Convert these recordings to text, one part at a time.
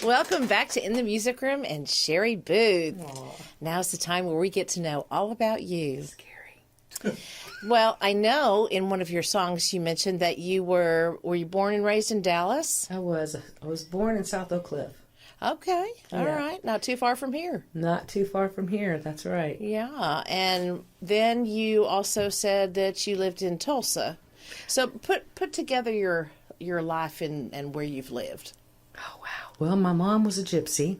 Welcome back to In the Music Room and Sheri Booth. Aww. Now's the time where we get to know all about you. Scary. Well, I know in one of your songs you mentioned that you were you born and raised in Dallas? I was born in South Oak Cliff. Okay. All Yeah. right. Not too far from here. Not too far from here. That's right. Yeah. And then you also said that you lived in Tulsa. So put together your life and where you've lived. Oh, wow. Well, my mom was a gypsy.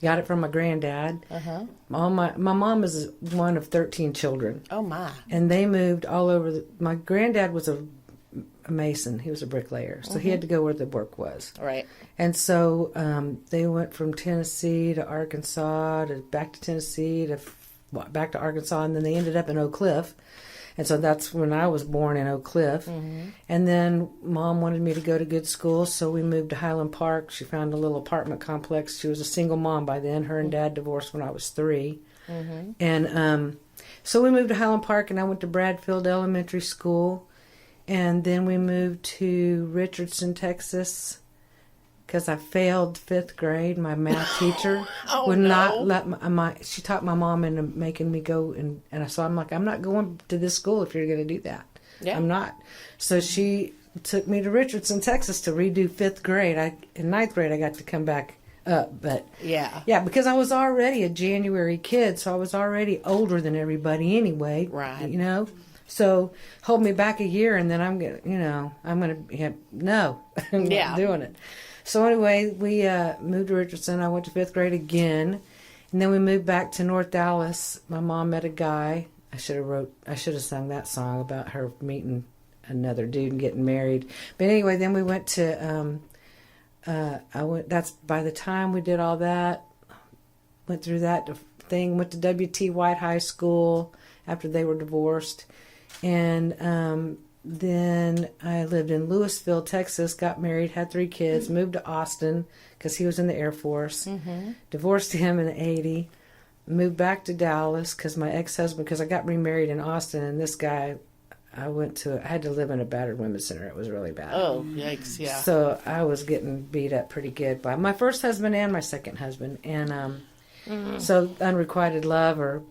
Got it from my granddad. Uh-huh. My mom is one of 13 children. Oh, my. And they moved all over. My granddad was a mason. He was a bricklayer. So he had to go where the work was. Right. And so they went from Tennessee to Arkansas, back to Tennessee, back to Arkansas, and then they ended up in Oak Cliff. And so that's when I was born in Oak Cliff. Mm-hmm. And then Mom wanted me to go to good school, so we moved to Highland Park. She found a little apartment complex. She was a single mom by then. Her and Dad divorced when I was 3. Mm-hmm. And so we moved to Highland Park, and I went to Bradfield Elementary School. And then we moved to Richardson, Texas, because I failed 5th grade. My math teacher would not let she talked my mom into making me go. And so I'm like, I'm not going to this school if you're going to do that. Yeah. I'm not. So she took me to Richardson, Texas to redo 5th grade. In 9th grade, I got to come back up. But yeah, because I was already a January kid, so I was already older than everybody anyway. Right. You know? So hold me back a year, and then I'm not doing it. So anyway, we moved to Richardson. I went to 5th grade again, and then we moved back to North Dallas. My mom met a guy. I should have sung that song about her meeting another dude and getting married. But anyway, then we went to that's by the time we did all that, went through that thing, went to W.T. White High School after they were divorced, and then I lived in Lewisville, Texas, got married, had 3 kids, moved to Austin because he was in the Air Force, divorced him in 80, moved back to Dallas because my ex-husband, because I got remarried in Austin, and this guy, I had to live in a battered women's center. It was really bad. Oh, yikes, yeah. So I was getting beat up pretty good by my first husband and my second husband, and so unrequited love, or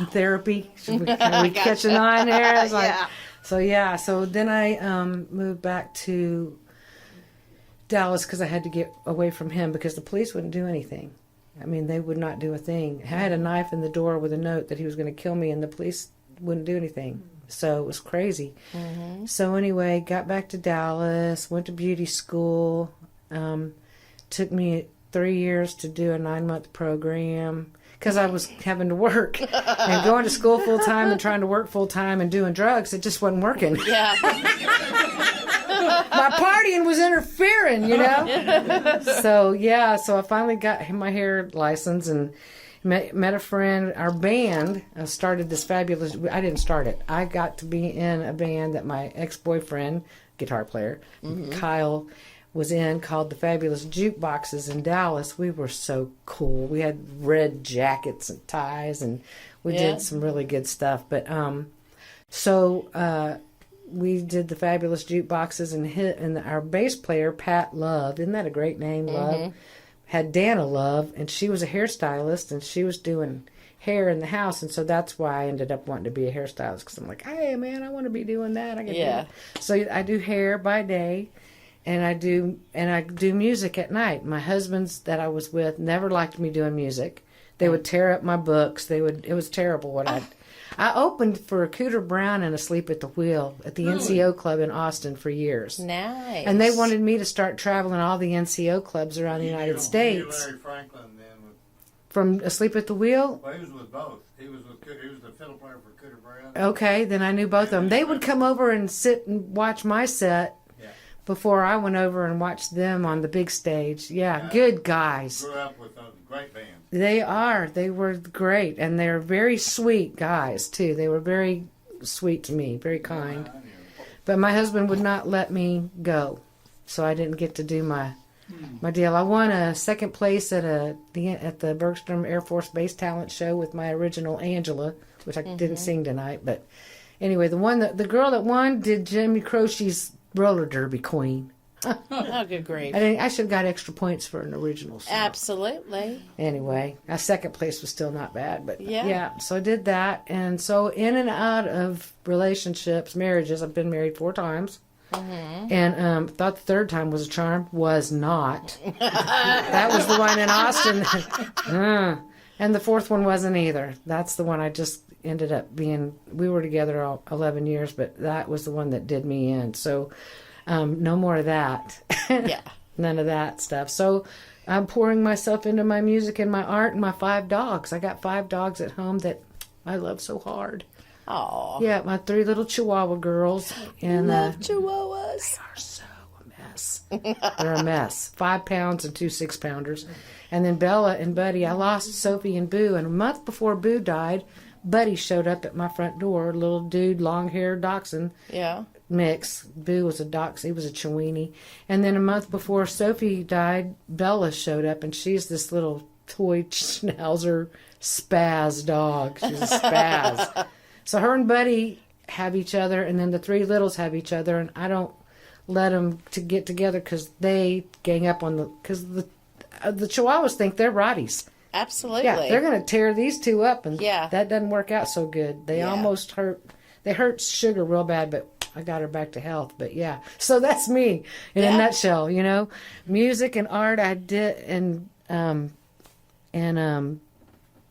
therapy. Should we catch an eye in there? It's like, So then I moved back to Dallas because I had to get away from him because the police wouldn't do anything. I mean, they would not do a thing. I had a knife in the door with a note that he was going to kill me, and the police wouldn't do anything. So it was crazy. Mm-hmm. So anyway, got back to Dallas, went to beauty school. Took me 3 years to do a 9-month program because I was having to work and going to school full time and trying to work full time and doing drugs. It just wasn't working. Yeah. My partying was interfering, So I finally got my hair license and met a friend. Our band started this fabulous. I didn't start it. I got to be in a band that my ex-boyfriend, guitar player, Kyle, was in, called the Fabulous Jukeboxes in Dallas. We were so cool. We had red jackets and ties, and we did some really good stuff. But we did the Fabulous Jukeboxes, and our bass player, Pat Love, isn't that a great name, Love? Had Dana Love, and she was a hairstylist, and she was doing hair in the house, and so that's why I ended up wanting to be a hairstylist, because I'm like, hey, man, I want to be doing that. I can do it. So I do hair by day, and I do music at night. My husbands that I was with never liked me doing music. They would tear up my books. It was terrible what I opened for Cooter Brown and Asleep at the Wheel at the NCO Club in Austin for years. Nice. And they wanted me to start traveling all the NCO clubs around the United States. Larry Franklin then From Asleep at the Wheel? Well, he was with both. He was the fiddle player for Cooter Brown. Okay, then I knew both of them. They would come over and sit and watch my set before I went over and watched them on the big stage. Yeah, good guys. Grew up with a great band. They are. They were great. And they're very sweet guys, too. They were very sweet to me, very kind. But my husband would not let me go, so I didn't get to do my deal. I won a second place at the Bergstrom Air Force Base Talent Show with my original Angela, which I didn't sing tonight. But anyway, the girl that won did Jimmy Croce's roller derby queen. Oh, good grief. I should have got extra points for an original song. Absolutely. Anyway, second place was still not bad, but Yeah. so I did that, and so in and out of relationships, marriages. I've been married 4 times, and thought the third time was a charm. Was not. That was the one in Austin, and the fourth one wasn't either. That's the one I just ended up being. We were together all 11 years, but that was the one that did me in. So. No more of that. Yeah. None of that stuff. So I'm pouring myself into my music and my art and my 5 dogs. I got 5 dogs at home that I love so hard. Aw. Yeah, my 3 little Chihuahua girls. And Love chihuahuas. they are so a mess. They're a mess. 5 pounds and 2 6-pounders. And then Bella and Buddy. I lost Sophie and Boo. And a month before Boo died, Buddy showed up at my front door. Little dude, long-haired dachshund. Yeah. Mix. Boo was a dachshund. He was a Chiweenie. And then a month before Sophie died, Bella showed up, and she's this little toy schnauzer spaz dog. She's a spaz. So her and Buddy have each other, and then the 3 littles have each other, and I don't let them to get together because they gang up on because the Chihuahuas think they're Rotties. Absolutely. Yeah, they're going to tear these 2 up, and Yeah. that doesn't work out so good. They almost hurt. They hurt Sugar real bad, but I got her back to health. But yeah, so that's me in a nutshell. Music and art I did, and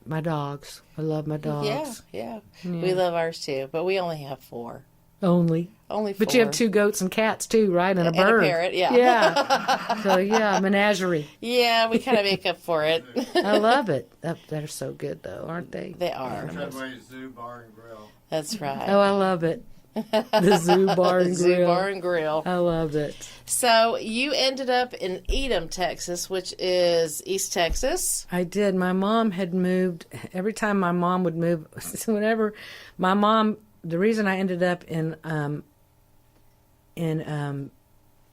my dogs. I love my dogs. Yeah. We love ours too, but we only have 4. Only 4. But you have 2 goats and cats too, right? And a And bird. a parrot, yeah. Yeah. So yeah, menagerie. Yeah, we kind of make up for it. I love it. They're so good though, aren't they? They are. Treadway Zoo Bar and Grill. That's right. Oh, I love it. The Zoo Bar and Zoo Grill. Bar and Grill. I love it. So you ended up in Edom, Texas, which is East Texas. I did. My mom had moved. Every time my mom would move, whenever my mom, the reason I ended up in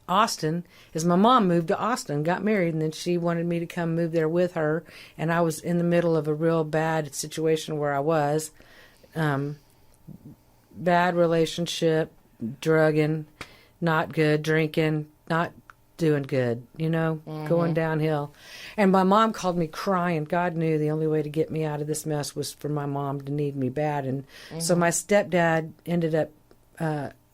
Austin is my mom moved to Austin, got married, and then she wanted me to come move there with her. And I was in the middle of a real bad situation where I was. Bad relationship, drugging, not good, drinking, not doing good, going downhill. And my mom called me crying. God knew the only way to get me out of this mess was for my mom to need me bad. And so my stepdad ended up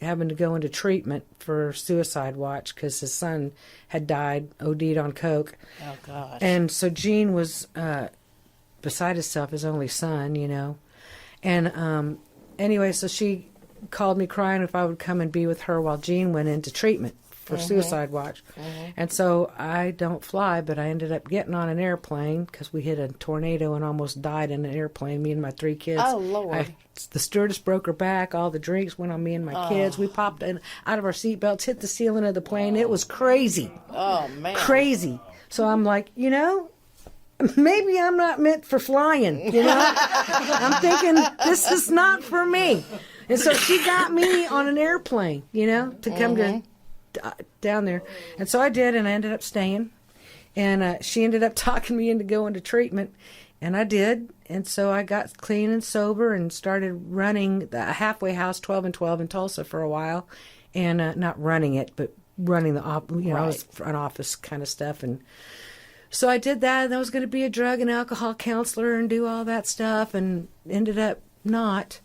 having to go into treatment for suicide watch because his son had died, OD'd on coke. Oh, gosh. And so Gene was beside himself, his only son, And anyway, so she called me crying if I would come and be with her while Gene went into treatment for suicide watch. And so I don't fly, but I ended up getting on an airplane because we hit a tornado and almost died in an airplane, me and my 3 kids. Oh, Lord. The stewardess broke her back. All the drinks went on me and my kids. We popped out of our seatbelts, hit the ceiling of the plane. It was crazy. Oh, man. Crazy. So I'm like, maybe I'm not meant for flying, I'm thinking, this is not for me. And so she got me on an airplane, to come down there. And so I did, and I ended up staying. And she ended up talking me into going to treatment. And I did. And so I got clean and sober and started running the halfway house 12 and 12 in Tulsa for a while. And not running it, but running the, I was front office kind of stuff. And so I did that, and I was going to be a drug and alcohol counselor and do all that stuff, and ended up not.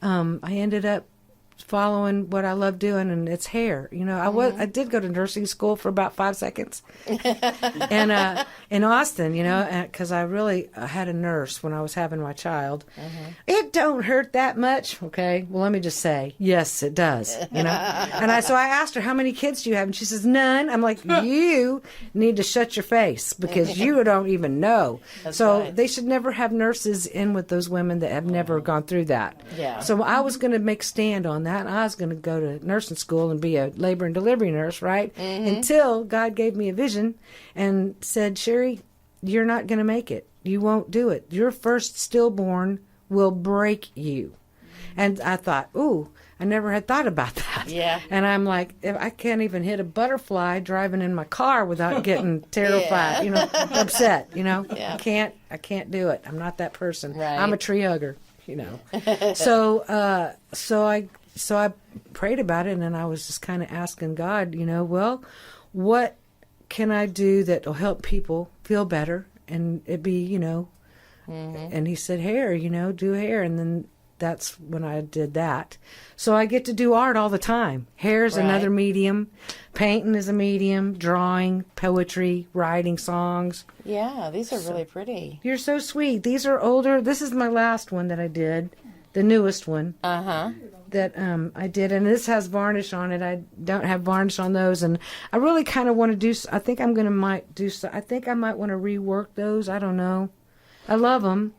I ended up following what I love doing, and it's hair. I did go to nursing school for about 5 seconds, and in Austin, because I had a nurse when I was having my child. It don't hurt that much, okay? Well, let me just say, yes, it does. And so I asked her, how many kids do you have? And she says, none. I'm like, you need to shut your face because you don't even know. That's so right. They should never have nurses in with those women that have never gone through that. Yeah. So I was going to make stand on that. And I was going to go to nursing school and be a labor and delivery nurse, right? Until God gave me a vision and said, Sheri, you're not going to make it. You won't do it. Your first stillborn will break you. And I thought, ooh, I never had thought about that. Yeah. And I'm like, if I can't even hit a butterfly driving in my car without getting terrified, upset, Yeah. I can't do it. I'm not that person. Right. I'm a tree hugger, So I so I prayed about it, and I was just kind of asking God, well, what can I do that will help people feel better? And it be, and he said, hair, do hair. And then that's when I did that. So I get to do art all the time. Hair's another medium. Painting is a medium. Drawing, poetry, writing songs. Yeah, these are really pretty. You're so sweet. These are older. This is my last one that I did. The newest one. Uh-huh. That I did. And this has varnish on it. I don't have varnish on those. And I really kind of want to do, I think I might want to rework those. I don't know. I love them.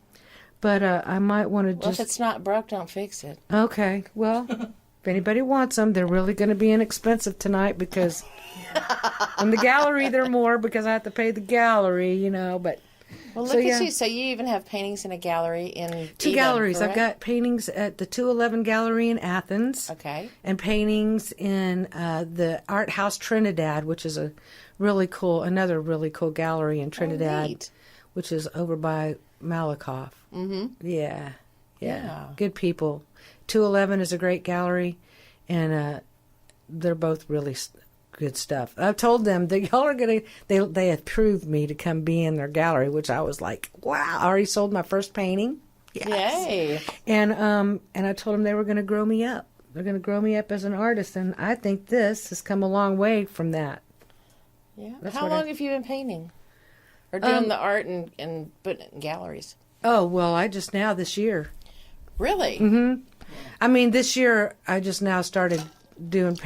But I might want to just... Well, if it's not broke, don't fix it. Okay. Well, if anybody wants them, they're really going to be inexpensive tonight because... in the gallery, they're more because I have to pay the gallery, but... Well, look at you. So you even have paintings in a gallery in... Two galleries. I've got paintings at the 211 Gallery in Athens. Okay. And paintings in the Art House Trinidad, which is another really cool gallery in Trinidad. Oh, neat. Which is over by Malakoff. Mm-hmm. Yeah. Good people. 211 is a great gallery, and they're both really good stuff. I've told them that y'all are going to, they approved me to come be in their gallery, which I was like, wow, I already sold my first painting. Yes. Yay. And I told them they were going to grow me up. They're going to grow me up as an artist, and I think this has come a long way from that. Yeah. How long have you been painting? Or doing the art and putting it in galleries? Oh, well, this year. Really? Mm-hmm. I mean, this year I just now started doing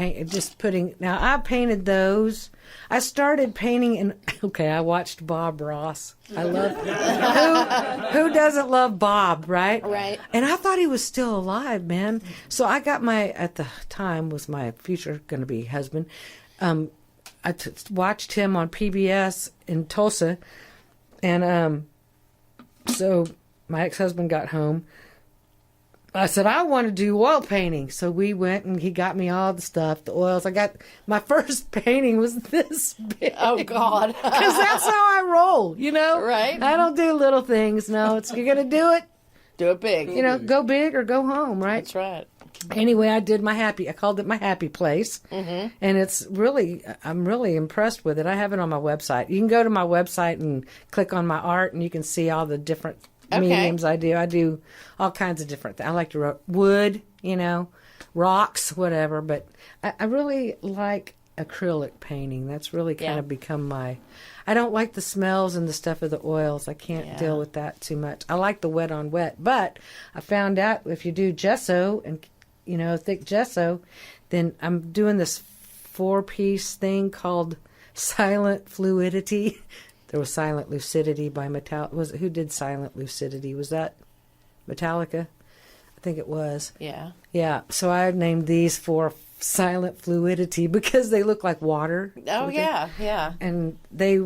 now I painted those. I started painting I watched Bob Ross. I love who doesn't love Bob, right? Right. And I thought he was still alive, man. So I got at the time was my future going to be husband. I watched him on PBS in Tulsa, and so my ex-husband got home. I said, I want to do oil painting. So we went, and he got me all the stuff, the oils. My first painting was this big. Oh, God. Because that's how I roll, Right. I don't do little things. No, you're going to do it. Do it big. Go big or go home, right? That's right. Anyway, I called it my happy place. Mm-hmm. And I'm really impressed with it. I have it on my website. You can go to my website and click on my art, and you can see all the different mediums I do. I do all kinds of different things. I like to wood, rocks, whatever. But I really like acrylic painting. That's really kind of become I don't like the smells and the stuff of the oils. I can't deal with that too much. I like the wet on wet. But I found out if you do gesso and thick gesso, then I'm doing this 4-piece thing called Silent Fluidity. There was Silent Lucidity by Metallica. Who did Silent Lucidity? Was that Metallica? I think it was. Yeah. Yeah. So I named these 4 Silent Fluidity because they look like water. Oh, yeah. And they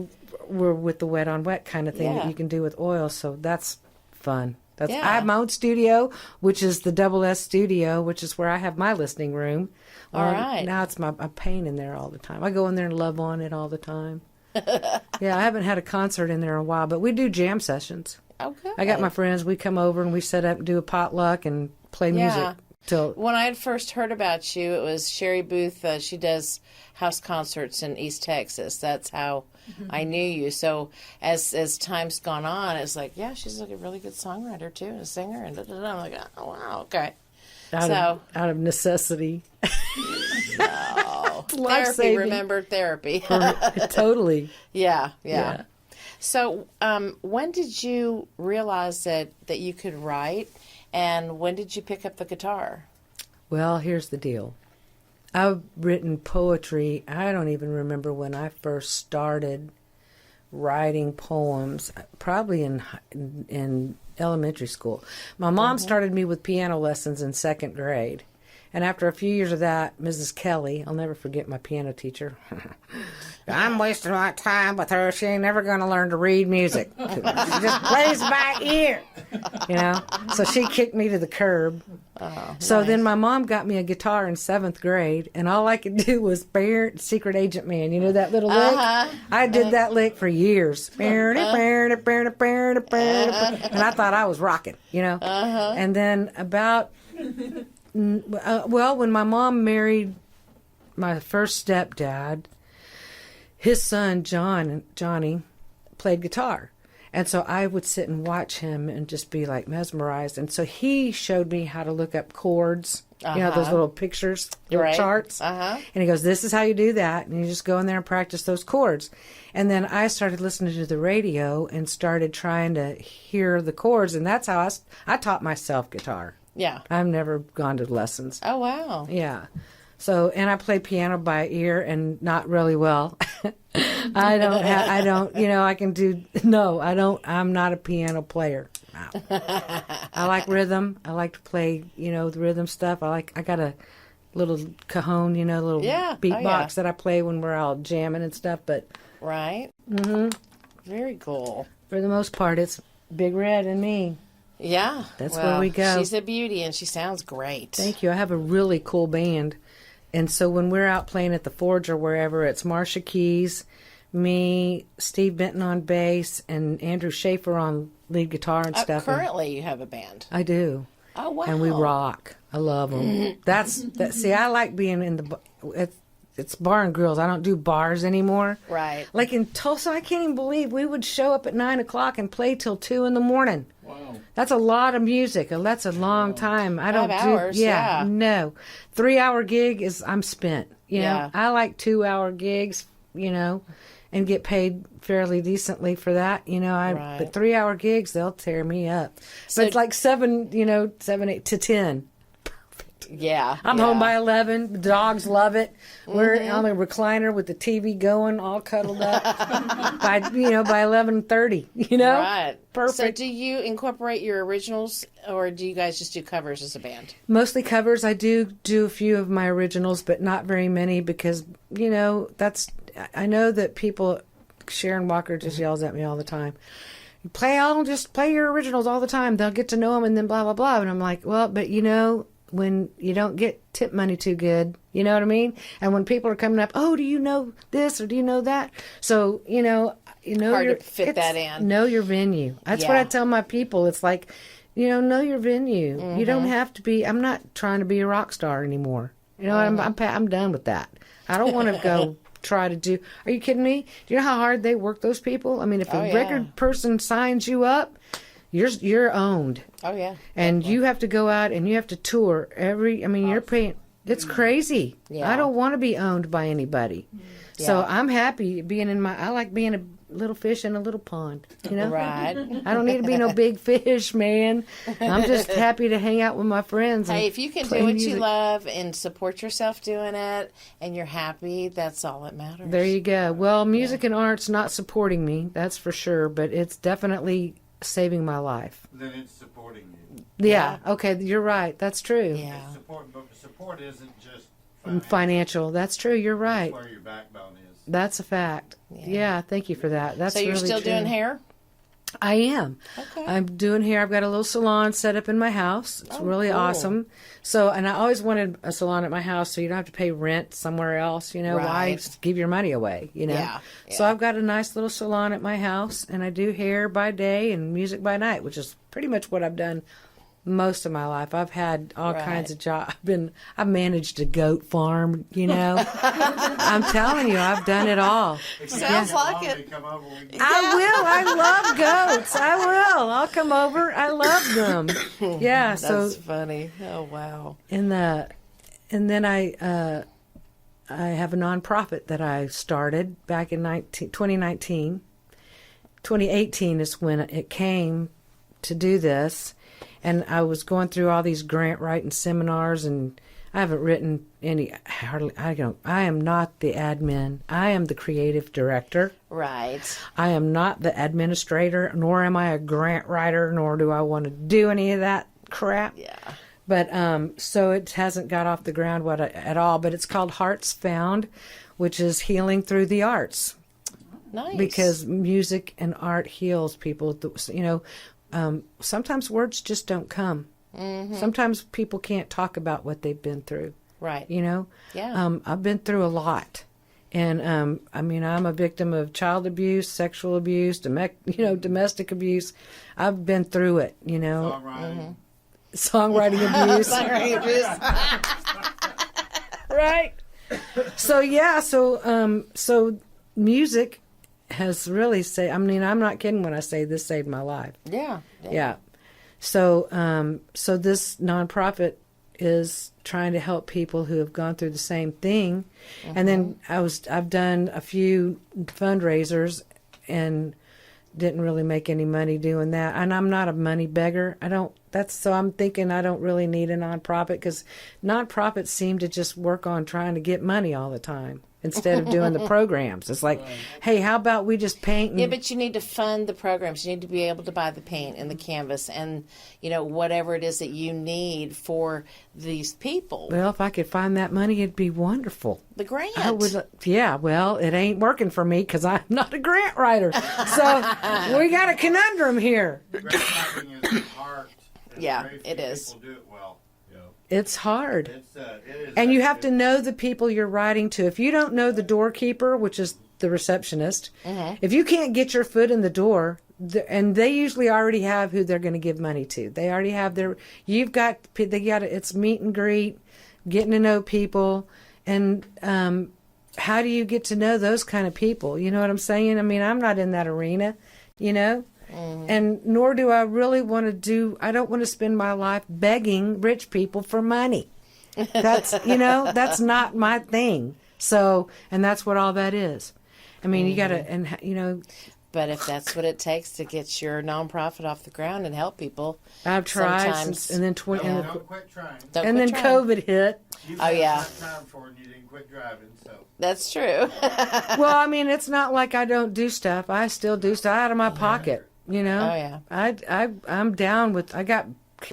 were with the wet on wet kind of thing that you can do with oil. So that's fun. I have my own studio, which is the Double S Studio, which is where I have my listening room. All right. Now I'm painting in there all the time. I go in there and love on it all the time. Yeah, I haven't had a concert in there in a while, but we do jam sessions. Okay. I got my friends. We come over and we set up and do a potluck and play music. When I had first heard about you, it was Sheri Booth. She does house concerts in East Texas. That's how I knew you. So as time's gone on, it's like, yeah, she's like a really good songwriter too, and a singer, and I'm like, oh wow, okay. Out of necessity. No, therapy. Life-saving. Remember therapy. Totally. Yeah. So when did you realize that you could write? And when did you pick up the guitar? Well, here's the deal. I've written poetry. I don't even remember when I first started writing poems, probably in elementary school. My mom started me with piano lessons in 2nd grade. And after a few years of that, Mrs. Kelly, I'll never forget my piano teacher. I'm wasting my time with her. She ain't never going to learn to read music. She just plays by ear. So she kicked me to the curb. Oh, so nice. then my mom got me a guitar in 7th grade, and all I could do was Secret Agent Man. You know that little lick? I did that lick for years. And I thought I was rocking, And then about Well, when my mom married my first stepdad, his son Johnny played guitar. And so I would sit and watch him and just be like mesmerized. And so he showed me how to look up chords, those little pictures, little charts. And he goes, this is how you do that. And you just go in there and practice those chords. And then I started listening to the radio and started trying to hear the chords. And that's how I taught myself guitar. Yeah. I've never gone to lessons. Oh, wow. Yeah. So, and I play piano by ear and not really well. I I'm not a piano player. No. I like rhythm. I like to play, the rhythm stuff. I got a little cajon, little beatbox that I play when we're all jamming and stuff, but. Right. Mm-hmm. Very cool. For the most part, it's Big Red and me. Yeah. That's where we go. She's a beauty and she sounds great. Thank you. I have a really cool band. And so when we're out playing at the Forge or wherever, it's Marcia Keys, me, Steve Benton on bass, and Andrew Schaefer on lead guitar and stuff. Currently, you have a band. I do. Oh, wow. And we rock. I love them. See, I like being in the... It's bar and grills. I don't do bars anymore. Right. Like in Tulsa, I can't even believe we would show up at 9 o'clock and play till 2 in the morning. Wow. That's a lot of music. That's a long time. I don't 5 hours, yeah. No. 3-hour gig is, I'm spent. Yeah. I like 2-hour gigs, and get paid fairly decently for that. Right. But 3-hour gigs, they'll tear me up. So, but it's like 7, 8 to 10. Yeah. I'm home by 11. The dogs love it. We're on the recliner with the TV going, all cuddled up by 11:30. Right. Perfect. So, do you incorporate your originals, or do you guys just do covers as a band? Mostly covers. I do a few of my originals, but not very many because I know that people. Sharon Walker just yells at me all the time. Just play your originals all the time. They'll get to know them, and then blah blah blah. And I'm like, well, but when you don't get tip money too good, you know what I mean? And when people are coming up, oh, do you know this or do you know that? So, hard to fit that in. Know your venue. That's what I tell my people. It's like, know your venue. You don't have to be, I'm not trying to be a rock star anymore. I'm done with that. I don't want to go try to do, are you kidding me? Do you know how hard they work, those people? I mean, if a record person signs you up, you're owned. Oh, yeah. And you have to go out and you have to tour you're paying. It's crazy. Yeah. I don't want to be owned by anybody. Yeah. So I'm happy being I like being a little fish in a little pond, Right. I don't need to be no big fish, man. I'm just happy to hang out with my friends. Hey, if you can do what you love and support yourself doing it and you're happy, that's all that matters. There you go. Well, music and art's not supporting me, that's for sure, but it's definitely saving my life. Then it's supporting you. Yeah. Okay, you're right. That's true. Yeah. But support isn't just financial. That's true. You're right. That's where your backbone is. That's a fact. Yeah. Thank you for that. That's so you're really still true. doing hair? I am. Okay. I'm doing hair. I've got a little salon set up in my house. It's really cool. awesome. So, and I always wanted a salon at my house so you don't have to pay rent somewhere else. Why Right. just give your money away, Yeah. So I've got a nice little salon at my house, and I do hair by day and music by night, which is pretty much what I've done most of my life. I've had all kinds of jobs. I've managed a goat farm, I'm telling you, I've done it all. Sounds like it. I will. I love goats. I will. I'll come over. I love them. Yeah. That's funny. Oh, wow. And then I have a nonprofit that I started back in 2019. 2018 is when it came to do this. And I was going through all these grant writing seminars, and I haven't written any. I am not the admin. I am the creative director. Right. I am not the administrator, nor am I a grant writer, nor do I want to do any of that crap. Yeah. But so it hasn't got off the ground at all. But it's called Hearts Found, which is healing through the arts. Nice. Because music and art heals people. Sometimes words just don't come. Mm-hmm. Sometimes people can't talk about what they've been through. Right. Yeah. I've been through a lot. And, I'm a victim of child abuse, sexual abuse, domestic abuse. I've been through it, Songwriting. songwriting abuse. Songwriting abuse. Right. So yeah, so music has really saved. I mean, I'm not kidding when I say this saved my life. Yeah. Yeah. So so this nonprofit is trying to help people who have gone through the same thing. And then I've done a few fundraisers and didn't really make any money doing that. And I'm not a money beggar. So I'm thinking I don't really need a nonprofit, because nonprofits seem to just work on trying to get money all the time instead of doing the programs. It's like, hey, how about we just paint? And, Yeah, but you need to fund the programs. You need to be able to buy the paint and the canvas and, whatever it is that you need for these people. well, if I could find that money, it'd be wonderful. The grant. I would, yeah, well, it ain't working for me because I'm not a grant writer. So we got a conundrum here. Grant writing is an art. and Yeah, very few it is. People do it well. It's hard. It is. And you have to know the people you're writing to. If you don't know the doorkeeper, which is the receptionist, if you can't get your foot in the door, and they usually already have who they're going to give money to. They already have it's meet and greet, getting to know people, and how do you get to know those kind of people? You know what I'm saying? I mean, I'm not in that arena, and nor do I really want to I don't want to spend my life begging rich people for money. That's, that's not my thing. So, and that's what all that is. I mean, you got to, But if that's what it takes to get your nonprofit off the ground and help people, I've tried, sometimes- and then Don't quit trying. don't and quit then trying. COVID hit. You've Oh, yeah. had time for it and you didn't quit driving, so. That's true. Well, I mean, it's not like I don't do stuff. I still do stuff out of my pocket. Oh, yeah. I'm down with. I got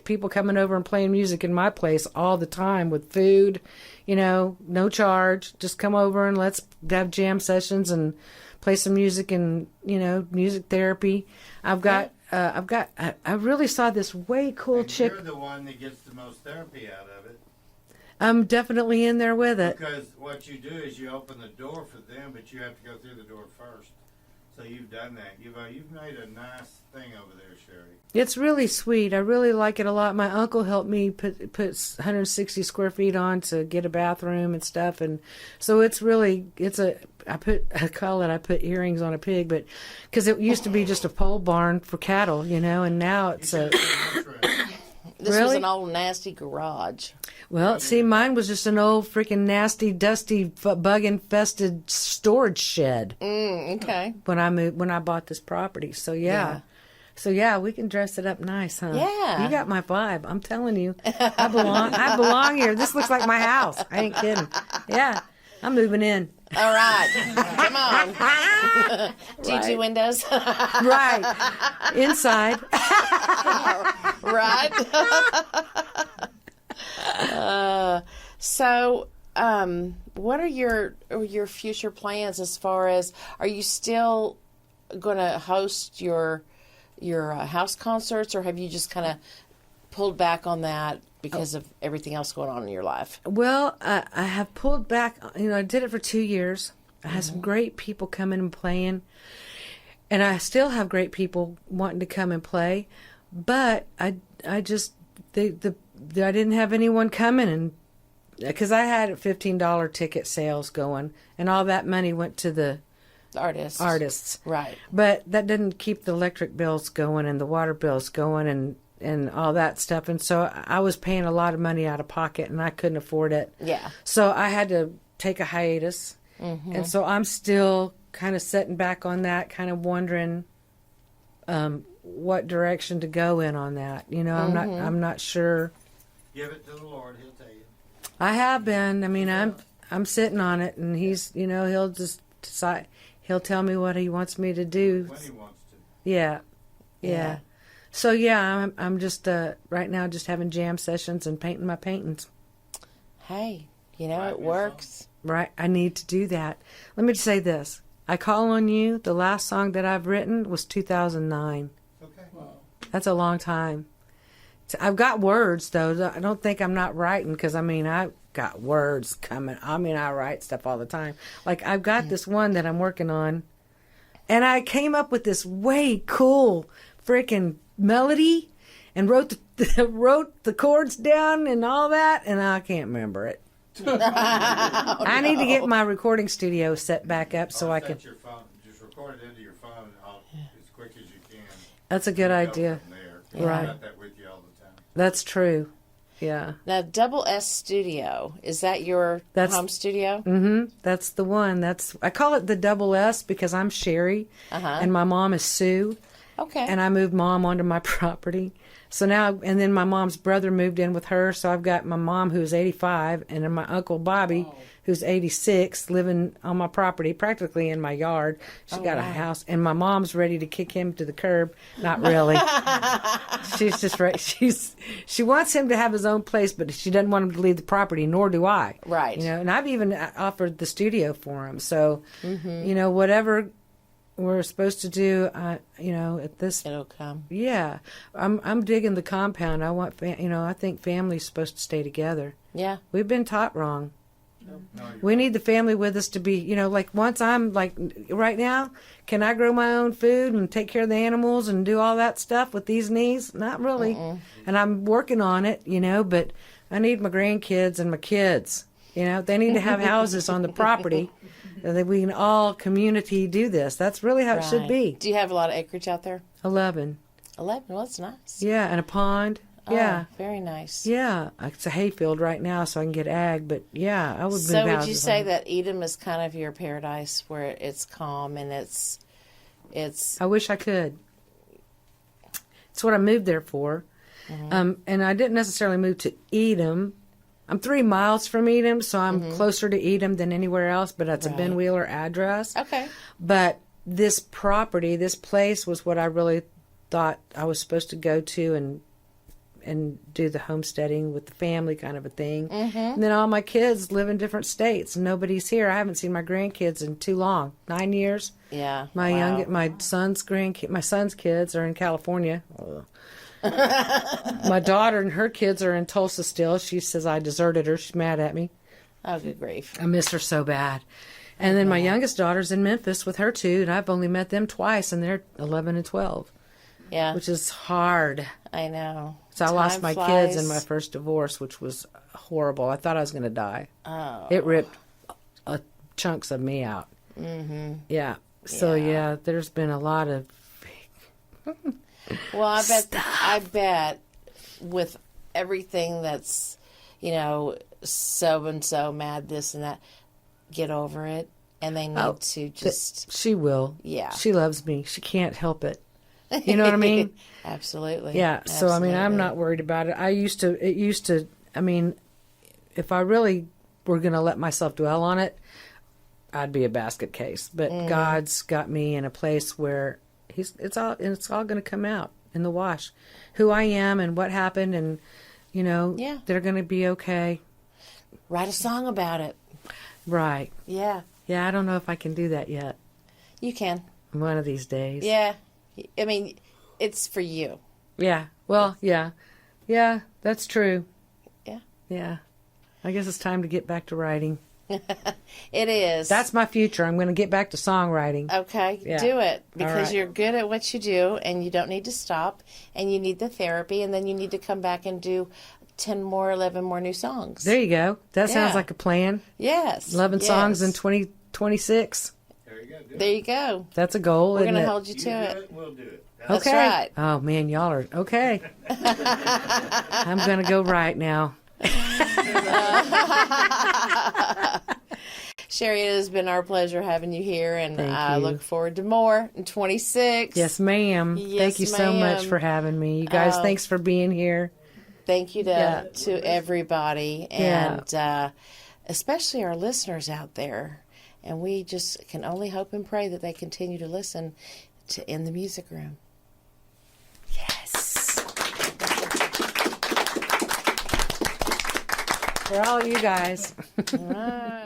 people coming over and playing music in my place all the time with food. No charge. Just come over and let's have jam sessions and play some music and music therapy. I really saw this way cool And chick. you're the one that gets the most therapy out of it. I'm definitely in there with it. Because what you do is you open the door for them, but you have to go through the door first. So you've done that. You've made a nice thing over there, Sheri. It's really sweet. I really like it a lot. My uncle helped me put 160 square feet on to get a bathroom and stuff, and so I put earrings on a pig, but because it used to be just a pole barn for cattle, and now it's a. This was Really? an old nasty garage. Well, see, mine was just an old freaking nasty, dusty, bug-infested storage shed Okay. when I bought this property. So yeah. So yeah, we can dress it up nice, huh? Yeah. You got my vibe. I'm telling you, I belong here. This looks like my house. I ain't kidding. Yeah, I'm moving in. All right. Come on. Do you do windows? Right. Inside. Right. So, what are your future plans as far as, are you still going to host your house concerts, or have you just kind of pulled back on that because of everything else going on in your life? Well, I have pulled back. I did it for 2 years. I had some great people coming and playing, and I still have great people wanting to come and play, but I didn't have anyone coming, and because I had $15 ticket sales going, and all that money went to the artists. Right. But that didn't keep the electric bills going and the water bills going and all that stuff. And so I was paying a lot of money out of pocket, and I couldn't afford it. Yeah. So I had to take a hiatus. Mm-hmm. And so I'm still kind of sitting back on that, kind of wondering what direction to go in on that. I'm not sure. Give it to the Lord, He'll tell you. I have been. I mean, I'm sitting on it, and he's, he'll just decide. He'll tell me what he wants me to do. When He wants to. Yeah. So yeah, I'm just right now just having jam sessions and painting my paintings. Hey, Right, it works. Right, I need to do that. Let me just say this: I Call on You. The last song that I've written was 2009. Okay. That's a long time. I've got words though. I don't think I'm not writing, because I've got words coming. I write stuff all the time. Like I've got this one that I'm working on, and I came up with this way cool freaking melody, and wrote the chords down and all that, and I can't remember it. I need to get my recording studio set back up so I can. Your phone. Just record it into your phone as quick as you can. That's a good idea. There. Right. I've got that with you all the time. That's true. Yeah. Now, Double S Studio, is that your home studio? Mm-hmm. That's the one. I call it the Double S because I'm Sheri, and my mom is Sue. Okay. And I moved Mom onto my property. So now, and then my mom's brother moved in with her. So I've got my mom who's 85, and then my Uncle Bobby, who's 86, living on my property, practically in my yard. She's got a house, and my mom's ready to kick him to the curb. Not really. She's just right. She wants him to have his own place, but she doesn't want him to leave the property, nor do I. Right. You know, and I've even offered the studio for him. So, you know, whatever we're supposed to do, you know, at this, it'll come. Yeah, I'm digging the compound. I want, you know, I think family's supposed to stay together. Yeah, we've been taught wrong. We need the family with us to be, you know, like once I'm like right now, can I grow my own food and take care of the animals and do all that stuff with these knees? Not really. And I'm working on it, you know, but I need my grandkids and my kids. You know, they need to have houses on the property. That we can all community do this. That's really how it should be. Do you have a lot of acreage out there? 11. 11? Well, that's nice. Yeah, and a pond. Yeah. Oh, very nice. Yeah. It's a hayfield right now, so I can get ag, but yeah, I would move So would houses you say on. that Edom is kind of your paradise where it's calm and it's I wish I could. It's what I moved there for. And I didn't necessarily move to Edom. I'm 3 miles from Edom, so I'm closer to Edom than anywhere else, but that's a Ben Wheeler address. Okay. But this property, this place was what I really thought I was supposed to go to and do the homesteading with the family kind of a thing. And then all my kids live in different states, and nobody's here. I haven't seen my grandkids in too long, 9 years. Yeah. My son's kids are in California. My daughter and her kids are in Tulsa still. She says I deserted her. She's mad at me. Oh, good grief. I miss her so bad. And then my youngest daughter's in Memphis with her two, and I've only met them twice, and they're 11 and 12. Yeah. Which is hard. I know. So I lost my flies. kids in my first divorce, which was horrible. I thought I was going to die. Oh. It ripped chunks of me out. Yeah. So, yeah, there's been a lot of... Well, I bet with everything that's, you know, so and so mad, this and that, get over it. And they need to just. She will. Yeah. She loves me. She can't help it. You know what I mean? Absolutely. Yeah. So, I mean, I'm not worried about it. I mean, if I really were going to let myself dwell on it, I'd be a basket case. But God's got me in a place where it's all going to come out in the wash. Who I am and what happened, and you know, they're going to be okay. Write a song about it. Right. Yeah. Yeah, I don't know if I can do that yet. You can. One of these days. Yeah. I mean, it's for you. Yeah. Well, yeah. Yeah, that's true. Yeah. Yeah. I guess it's time to get back to writing. It is. That's my future. I'm going to get back to songwriting. Okay, Yeah. do it because right. you're good at what you do and you don't need to stop and you need the therapy and then you need to come back and do 10 more, 11 more new songs. There you go. That sounds Yeah. like a plan. Yes. 11 yes. songs in 2026. There you go. Do There it. you go. That's a goal, We're isn't going to it? hold you You to do it. it, we'll do it. That's Okay. right. Oh, man, y'all are... Okay. I'm going to go right now. Sheri, it has been our pleasure having you here, and Thank I you. look forward to more in 26. Yes, ma'am. Yes, Thank you so much ma'am. for having me. You guys, thanks for being here. Thank you Yeah. to everybody, and especially our listeners out there. And we just can only hope and pray that they continue to listen to In the Music Room. Yes. For all you guys. All right.